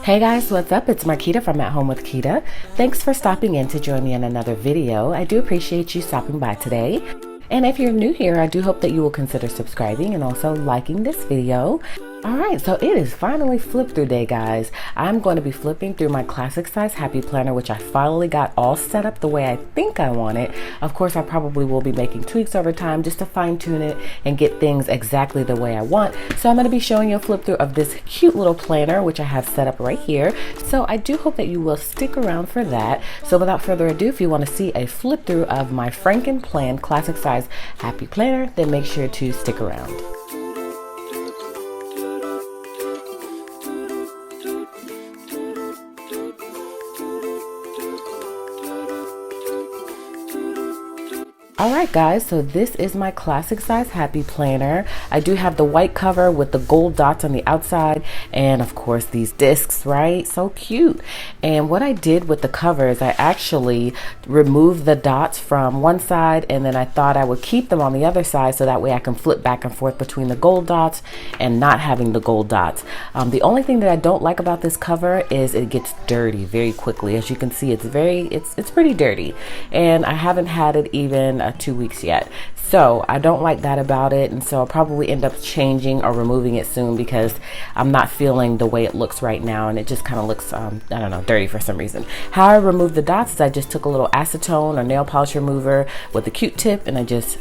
Hey guys, what's up? It's Quita from At Home with Quita. Thanks for stopping in to join me in another video. I do appreciate you stopping by today. And if you're new here, I do hope that you will consider subscribing and also liking this video. Alright, so it is finally flip through day, guys. I'm going to be flipping through my classic size happy planner, which I finally got all set up the way I think I want it. Of course, I probably will be making tweaks over time just to fine tune it and get things exactly the way I want. So I'm going to be showing you a flip through of this cute little planner, which I have set up right here. So I do hope that you will stick around for that. So without further ado, if you want to see a flip through of my Franken Plan classic size happy planner, then make sure to stick around. Alright guys, so this is my classic size happy planner. I do have the white cover with the gold dots on the outside and of course these discs, right? So cute. And what I did with the cover is I actually removed the dots from one side and then I thought I would keep them on the other side so that way I can flip back and forth between the gold dots and not having the gold dots. The only thing that I don't like about this cover is it gets dirty very quickly. As you can see, it's pretty dirty and I haven't had it even 2 weeks yet, so I don't like that about it, and so I'll probably end up changing or removing it soon because I'm not feeling the way it looks right now and it just kind of looks I don't know, dirty for some reason. How I removed the dots is I just took a little acetone or nail polish remover with a Q-tip and I just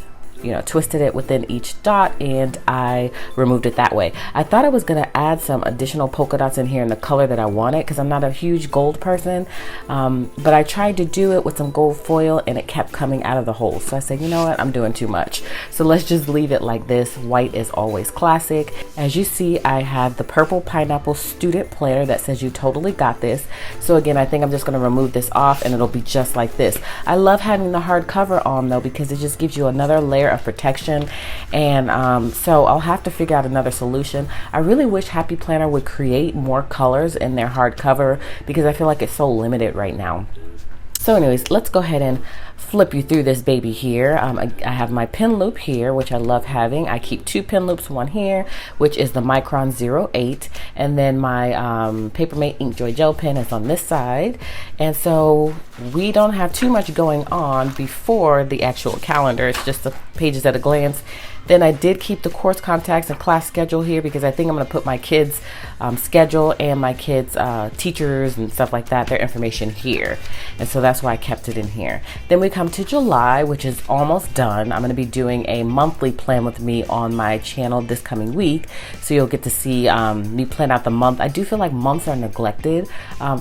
twisted it within each dot and I removed it that way. I thought I was going to add some additional polka dots in here in the color that I wanted because I'm not a huge gold person, but I tried to do it with some gold foil and it kept coming out of the hole. So I said, you know what, I'm doing too much. So let's just leave it like this. White is always classic. As you see, I have the purple pineapple student planner that says you totally got this. So again, I think I'm just going to remove this off and it'll be just like this. I love having the hard cover on though because it just gives you another layer of protection, and so I'll have to figure out another solution. I really wish Happy Planner would create more colors in their hardcover because I feel like it's so limited right now. So anyways, let's go ahead and flip you through this baby here. I have my pin loop here, which I love having. I keep 2 pin loops, one here, which is the Micron 08, and then my Papermate Inkjoy gel pen is on this side. And so we don't have too much going on before the actual calendar. It's just the pages at a glance. Then I did keep the course contacts and class schedule here because I think I'm going to put my kids' schedule and my kids' teachers and stuff like that, their information here. And so that's why I kept it in here. Then we come to July, which is almost done. I'm going to be doing a monthly plan with me on my channel this coming week. So you'll get to see me plan out the month. I do feel like months are neglected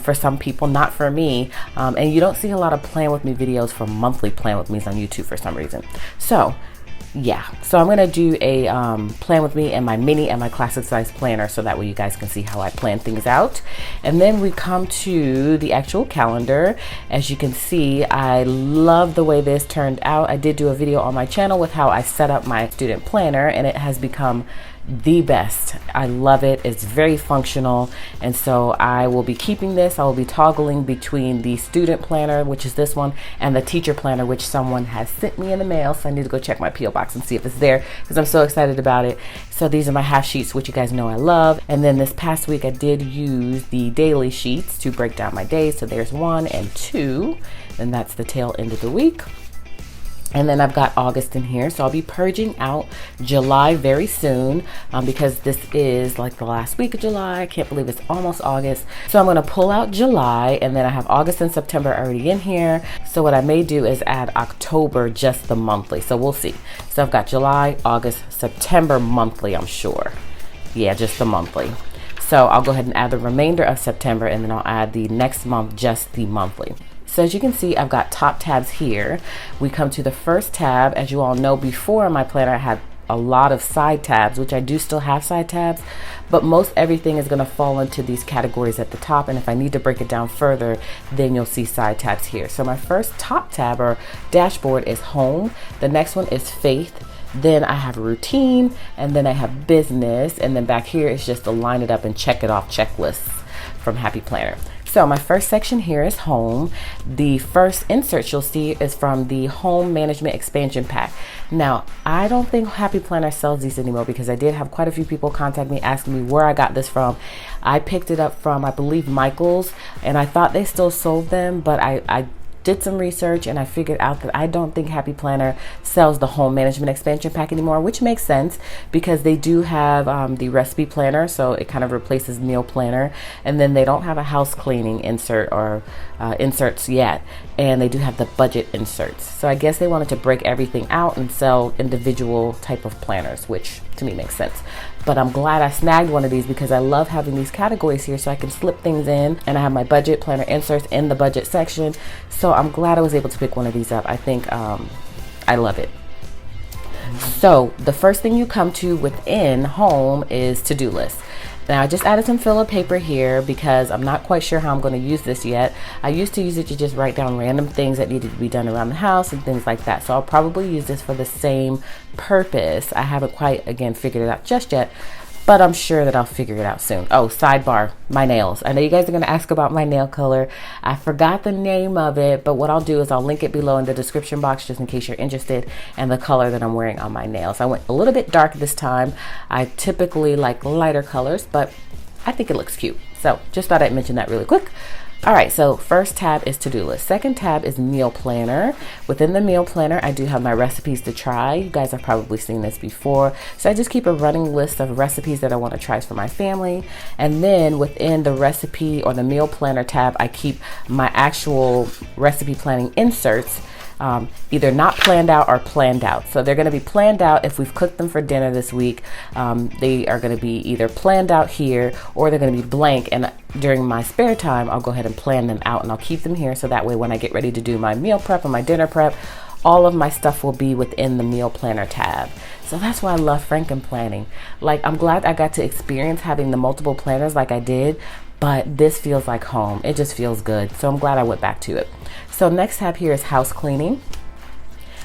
for some people, not for me. And you don't see a lot of plan with me videos for monthly plan with me's on YouTube for some reason. So yeah, so I'm going to do a plan with me and my mini and my classic size planner so that way you guys can see how I plan things out. And then we come to the actual calendar. As you can see, I love the way this turned out. I did do a video on my channel with how I set up my student planner and it has become the best. I love it. It's very functional, and so I will be keeping this. I will be toggling between the student planner, which is this one, and the teacher planner, which someone has sent me in the mail, so I need to go check my P.O. box and see if it's there because I'm so excited about it. So these are my half sheets, which you guys know I love. And then this past week I did use the daily sheets to break down my days. So there's 1 and 2, and that's the tail end of the week. And then I've got August in here, so I'll be purging out July very soon because this is like the last week of July. I can't believe it's almost August. So I'm going to pull out July, and then I have August and September already in here. So what I may do is add October, just the monthly. So we'll see. So I've got July, August, September monthly, I'm sure. Yeah, just the monthly. So I'll go ahead and add the remainder of September, and then I'll add the next month, just the monthly. So as you can see, I've got top tabs here. We come to the first tab. As you all know, before in my planner, I had a lot of side tabs, which I do still have side tabs, but most everything is going to fall into these categories at the top. And if I need to break it down further, then you'll see side tabs here. So my first top tab or dashboard is home. The next one is faith. Then I have routine, and then I have business. And then back here is just to line it up and check it off checklists from Happy Planner. So my first section here is home. The first insert you'll see is from the home management expansion pack. Now, I don't think Happy Planner sells these anymore because I did have quite a few people contact me asking me where I got this from. I picked it up from, I believe, Michael's, and I thought they still sold them, but I did some research and I figured out that I don't think Happy Planner sells the home management expansion pack anymore, which makes sense because they do have the recipe planner, so it kind of replaces meal planner, and then they don't have a house cleaning insert or inserts yet, and they do have the budget inserts. So I guess they wanted to break everything out and sell individual type of planners, which to me makes sense. But I'm glad I snagged one of these because I love having these categories here so I can slip things in, and I have my budget planner inserts in the budget section. So I'm glad I was able to pick one of these up. I think I love it. So the first thing you come to within home is to-do list. Now I just added some filler paper here because I'm not quite sure how I'm going to use this yet. I used to use it to just write down random things that needed to be done around the house and things like that. So I'll probably use this for the same purpose. I haven't quite, again, figured it out just yet, but I'm sure that I'll figure it out soon. Oh, sidebar, my nails. I know you guys are going to ask about my nail color. I forgot the name of it, but what I'll do is I'll link it below in the description box just in case you're interested, and the color that I'm wearing on my nails. I went a little bit dark this time. I typically like lighter colors, but I think it looks cute. So just thought I'd mention that really quick. All right, so first tab is to-do list. Second tab is meal planner. Within the meal planner, I do have my recipes to try. You guys have probably seen this before. So I just keep a running list of recipes that I want to try for my family. And then within the recipe or the meal planner tab, I keep my actual recipe planning inserts, either not planned out or planned out. So they're going to be planned out if we've cooked them for dinner this week. They are going to be either planned out here or they're going to be blank, and during my spare time I'll go ahead and plan them out, and I'll keep them here so that way when I get ready to do my meal prep or my dinner prep, all of my stuff will be within the meal planner tab. So that's why I love Franken planning. Like, I'm glad I got to experience having the multiple planners like I did, but this feels like home. It just feels good. So I'm glad I went back to it. So next tab here is house cleaning.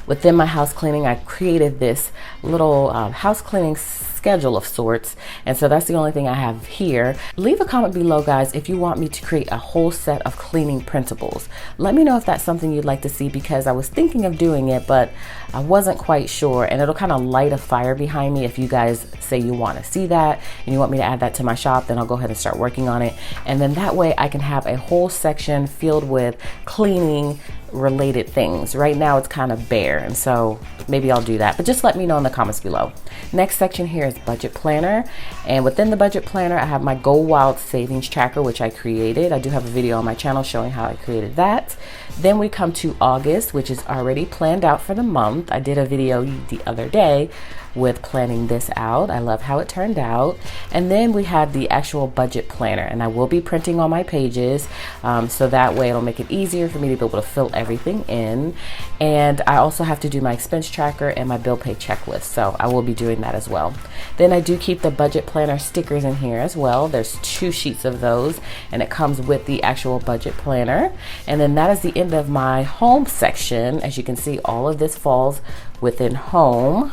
Within my house cleaning, I created this little house cleaning schedule of sorts, and so that's the only thing I have here. Leave a comment below, guys, if you want me to create a whole set of cleaning principles. Let me know if that's something you'd like to see, because I was thinking of doing it, but I wasn't quite sure, and it'll kind of light a fire behind me if you guys say you want to see that and you want me to add that to my shop. Then I'll go ahead and start working on it, and then that way I can have a whole section filled with cleaning related things. Right now it's kind of bare, and so maybe I'll do that, but just let me know in the comments below. Next section here is budget planner, and within the budget planner I have my Go Wild savings tracker, which I created. I do have a video on my channel showing how I created that. Then we come to August, which is already planned out for the month. I did a video the other day with planning this out. I love how it turned out. And then we have the actual budget planner, and I will be printing on my pages, so that way it'll make it easier for me to be able to fill everything in. And I also have to do my expense tracker and my bill pay checklist, so I will be doing that as well. Then I do keep the budget planner stickers in here as well. There's 2 sheets of those, and it comes with the actual budget planner. And then that is the end of my home section. As you can see, all of this falls within home,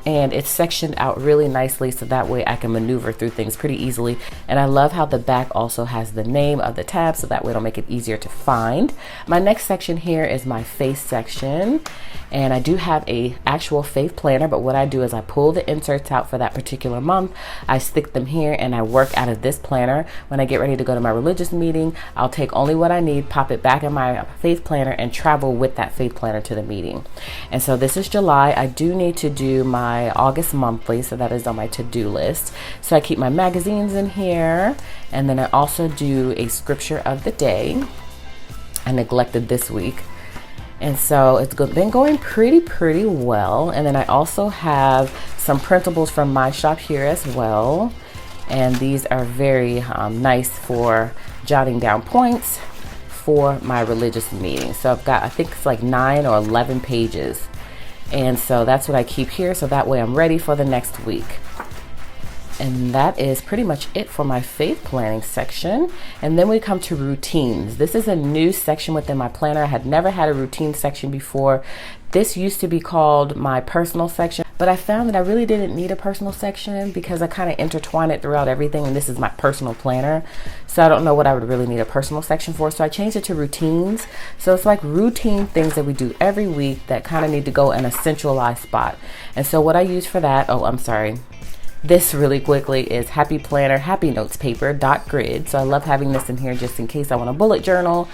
and it's sectioned out really nicely so that way I can maneuver through things pretty easily. And I love how the back also has the name of the tab, so that way it'll make it easier to find. My next section here is my faith section, and I do have a actual faith planner, but what I do is I pull the inserts out for that particular month, I stick them here, and I work out of this planner. When I get ready to go to my religious meeting, I'll take only what I need, pop it back in my faith planner, and travel with that faith planner to the meeting. And so this is July. I do need to do my August monthly, so that is on my to-do list. So I keep my magazines in here, and then I also do a scripture of the day. I neglected this week, and so it's been going pretty well. And then I also have some printables from my shop here as well, and these are very nice for jotting down points for my religious meeting. So I've got, I think it's like 9 or 11 pages. And so that's what I keep here, so that way I'm ready for the next week. And that is pretty much it for my faith planning section. And then we come to routines. This is a new section within my planner. I had never had a routine section before. This used to be called my personal section, but I found that I really didn't need a personal section because I kind of intertwine it throughout everything, and this is my personal planner, so I don't know what I would really need a personal section for. So I changed it to routines. So it's like routine things that we do every week that kind of need to go in a centralized spot. And so what I use for that, this really quickly is Happy Planner, Happy Notes paper, .grid. So I love having this in here just in case I want a bullet journal.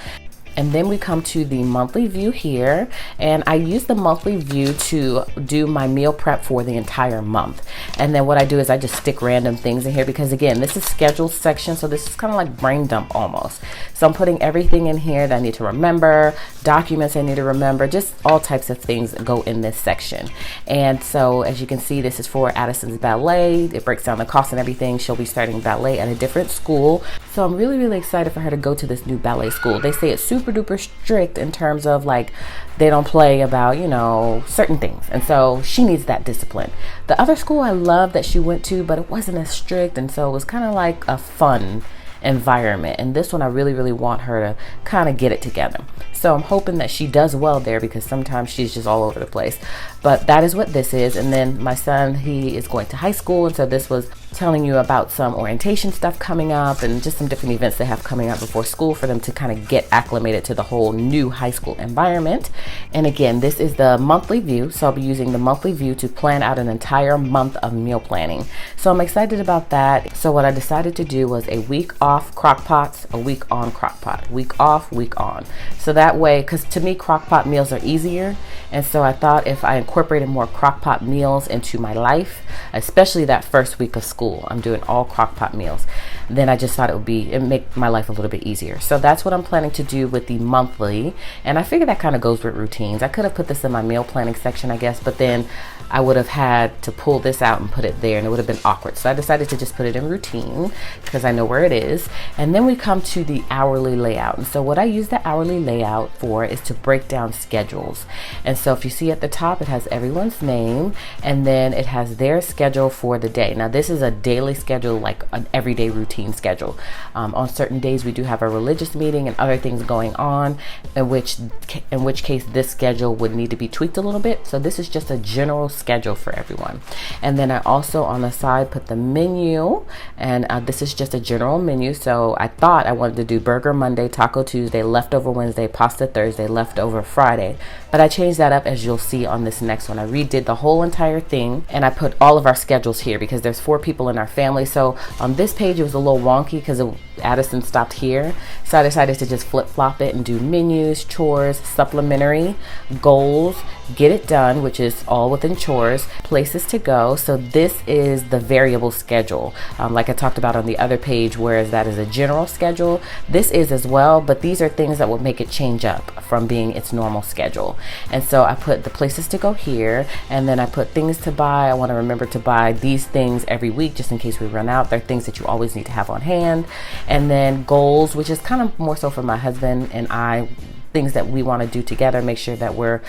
And then we come to the monthly view here, and I use the monthly view to do my meal prep for the entire month. And then what I do is I just stick random things in here because, again, this is scheduled section, so this is kind of like brain dump almost. So I'm putting everything in here that I need to remember, documents I need to remember, just all types of things that go in this section. And so as you can see, this is for Addison's ballet. It breaks down the cost and everything. She'll be starting ballet at a different school. So I'm really, really excited for her to go to this new ballet school. They say it's super duper strict in terms of like they don't play about, you know, certain things, and so she needs that discipline. The other school I love that she went to, but it wasn't as strict, and so it was kind of like a fun environment. And this one I really, really want her to kind of get it together. So I'm hoping that she does well there because sometimes she's just all over the place. But that is what this is. And then my son, he is going to high school, and so this was telling you about some orientation stuff coming up and just some different events they have coming up before school for them to kind of get acclimated to the whole new high school environment. And again, this is the monthly view, so I'll be using the monthly view to plan out an entire month of meal planning. So I'm excited about that. So what I decided to do was a week off crock pots, a week on crock pot, week off, week on. So that way, because to me crock pot meals are easier, and so I thought if I incorporated more crock pot meals into my life, especially that first week of school, I'm doing all crock pot meals, then I just thought it'd make my life a little bit easier. So that's what I'm planning to do with the monthly, and I figure that kind of goes with routines. I could have put this in my meal planning section, I guess, but then I would have had to pull this out and put it there, and it would have been awkward. So I decided to just put it in routine because I know where it is. And then we come to the hourly layout. And so what I use the hourly layout for is to break down schedules. And so if you see at the top, it has everyone's name, and then it has their schedule for the day. Now this is a daily schedule, like an everyday routine schedule. On certain days we do have a religious meeting and other things going on, in which case this schedule would need to be tweaked a little bit. So this is just a general schedule for everyone. And then I also on the side put the menu, and this is just a general menu. So I thought I wanted to do burger Monday, taco Tuesday, leftover Wednesday, pasta Thursday, leftover Friday, but I changed that up, as you'll see on this next one. I redid the whole entire thing, and I put all of our schedules here because there's 4 people in our family. So on this page it was a little wonky because Addison stopped here, so I decided to just flip-flop it and do menus, chores, supplementary, goals, get it done, which is all within chores, places to go. So this is the variable schedule, like I talked about on the other page, whereas that is a general schedule. This is as well, but these are things that will make it change up from being its normal schedule. And so I put the places to go here, and then I put things to buy. I want to remember to buy these things every week just in case we run out. They're things that you always need to have on hand. And then goals, which is kind of more so for my husband and I, things that we want to do together, make sure that we're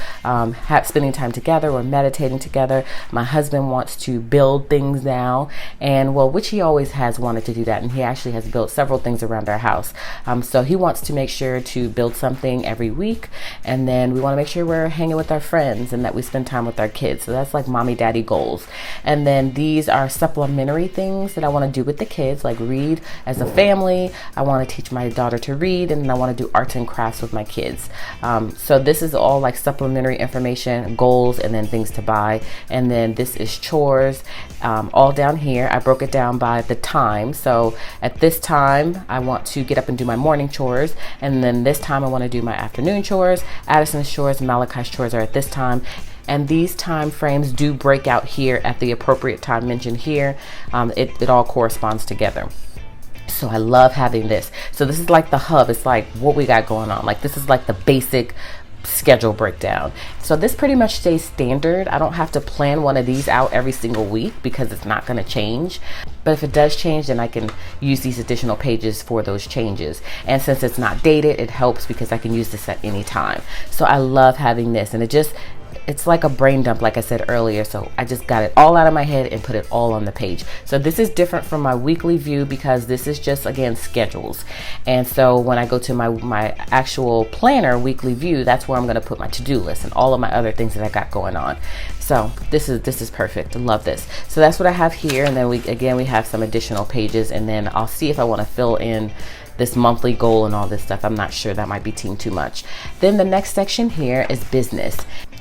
spending time together, we're meditating together. My husband wants to build things now, and which he always has wanted to do that, and he actually has built several things around our house. So he wants to make sure to build something every week, and then we want to make sure we're hanging with our friends and that we spend time with our kids. So that's like mommy daddy goals. And then these are supplementary things that I want to do with the kids, like read as a family. I want to teach my daughter to read, and then I want to do arts and crafts with my kids. So this is all like supplementary information, goals, and then things to buy. And then this is chores. All down here I broke it down by the time. So at this time I want to get up and do my morning chores, and then this time I want to do my afternoon chores. Addison's chores and Malachi's chores are at this time. And these time frames do break out here at the appropriate time mentioned here. It all corresponds together. So I love having this. So this is like the hub. It's like what we got going on. Like this is like the basic schedule breakdown. So this pretty much stays standard. I don't have to plan one of these out every single week because it's not going to change. But if it does change, then I can use these additional pages for those changes. And since it's not dated, it helps because I can use this at any time. So I love having this, and it's like a brain dump, like I said earlier. So I just got it all out of my head and put it all on the page. So this is different from my weekly view because this is just, again, schedules. And so when I go to my actual planner weekly view, that's where I'm going to put my to-do list and all of my other things that I got going on. So this is perfect. I love this. So that's what I have here. And then we have some additional pages, and then I'll see if I want to fill in this monthly goal and all this stuff. I'm not sure, that might be too much. Then the next section here is business.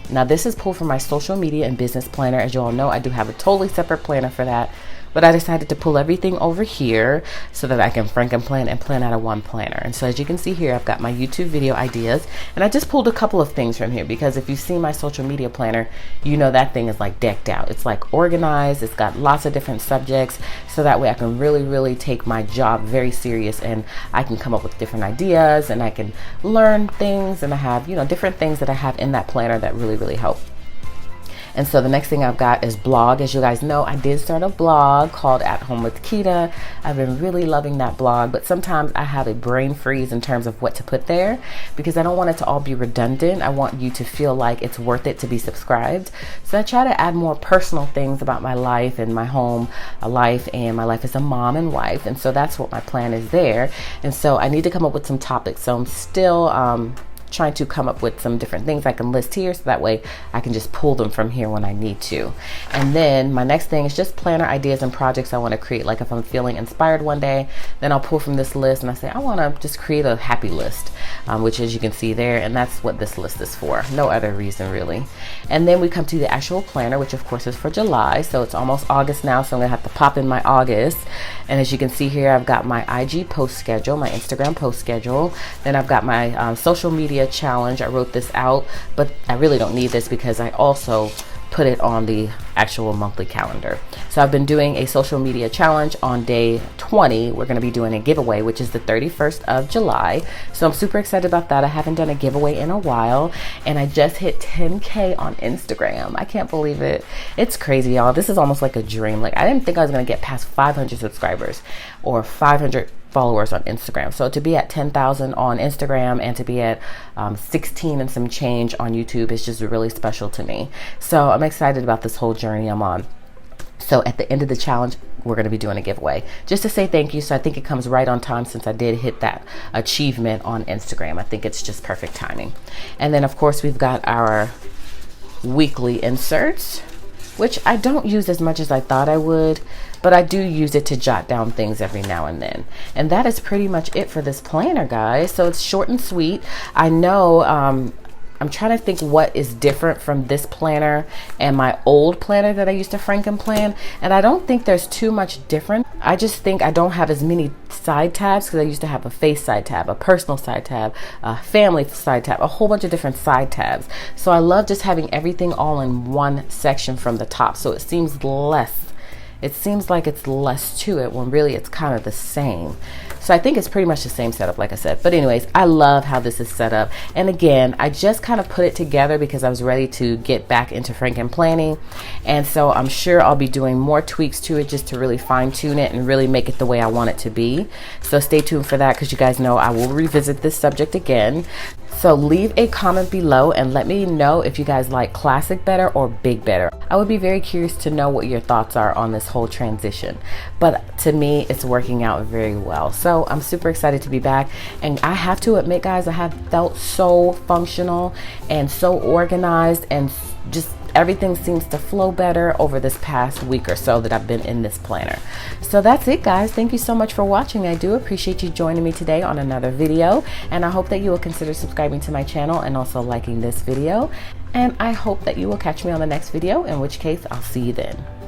Now this is pulled from my social media and business planner. As you all know, I do have a totally separate planner for that, but I decided to pull everything over here so that I can Frankenplan and plan out of one planner. And so as you can see here, I've got my YouTube video ideas, and I just pulled a couple of things from here because if you've seen my social media planner, you know that thing is like decked out. It's like organized, it's got lots of different subjects, so that way I can really take my job very serious, and I can come up with different ideas, and I can learn things, and I have, you know, different things that I have in that planner that really help. And so the next thing I've got is blog. As you guys know, I did start a blog called AtHomeWithQuita. I've been really loving that blog, but sometimes I have a brain freeze in terms of what to put there because I don't want it to all be redundant. I want you to feel like it's worth it to be subscribed. So I try to add more personal things about my life and my home life and my life as a mom and wife. And so that's what my plan is there. And so I need to come up with some topics. So I'm still trying to come up with some different things I can list here, so that way I can just pull them from here when I need to. And then my next thing is just planner ideas and projects I want to create. Like if I'm feeling inspired one day, then I'll pull from this list and I say I want to just create a happy list, which as you can see there, and that's what this list is for, no other reason really. And then we come to the actual planner, which of course is for July. So it's almost August now, so I'm gonna have to pop in my August. And as you can see here, I've got my IG post schedule, my Instagram post schedule. Then I've got my social media challenge. I wrote this out, but I really don't need this because I also put it on the actual monthly calendar. So I've been doing a social media challenge on day 20. We're going to be doing a giveaway, which is the 31st of July. So I'm super excited about that. I haven't done a giveaway in a while, and I just hit 10K on Instagram. I can't believe it. It's crazy, y'all. This is almost like a dream. Like I didn't think I was going to get past 500 subscribers or 500 followers on Instagram. So to be at 10,000 on Instagram and to be at 16 and some change on YouTube is just really special to me. So I'm excited about this whole journey I'm on. So at the end of the challenge, we're going to be doing a giveaway just to say thank you. So I think it comes right on time since I did hit that achievement on Instagram. I think it's just perfect timing. And then of course we've got our weekly inserts, which I don't use as much as I thought I would, but I do use it to jot down things every now and then. And that is pretty much it for this planner, guys. So it's short and sweet. I know I'm trying to think what is different from this planner and my old planner that I used to Frankenplan, and I don't think there's too much different. I just think I don't have as many side tabs because I used to have a face side tab, a personal side tab, a family side tab, a whole bunch of different side tabs. So I love just having everything all in one section from the top, so it seems less. It seems like it's less to it when really it's kind of the same. So I think it's pretty much the same setup, like I said. But anyways, I love how this is set up. And again, I just kind of put it together because I was ready to get back into Frankenplanning. And so I'm sure I'll be doing more tweaks to it just to really fine tune it and really make it the way I want it to be. So stay tuned for that because you guys know I will revisit this subject again. So leave a comment below and let me know if you guys like classic better or big better. I would be very curious to know what your thoughts are on this whole transition. But to me, it's working out very well. So I'm super excited to be back. And I have to admit, guys, I have felt so functional and so organized, and just everything seems to flow better over this past week or so that I've been in this planner. So that's it, guys. Thank you so much for watching. I do appreciate you joining me today on another video, and I hope that you will consider subscribing to my channel and also liking this video. And I hope that you will catch me on the next video, in which case I'll see you then.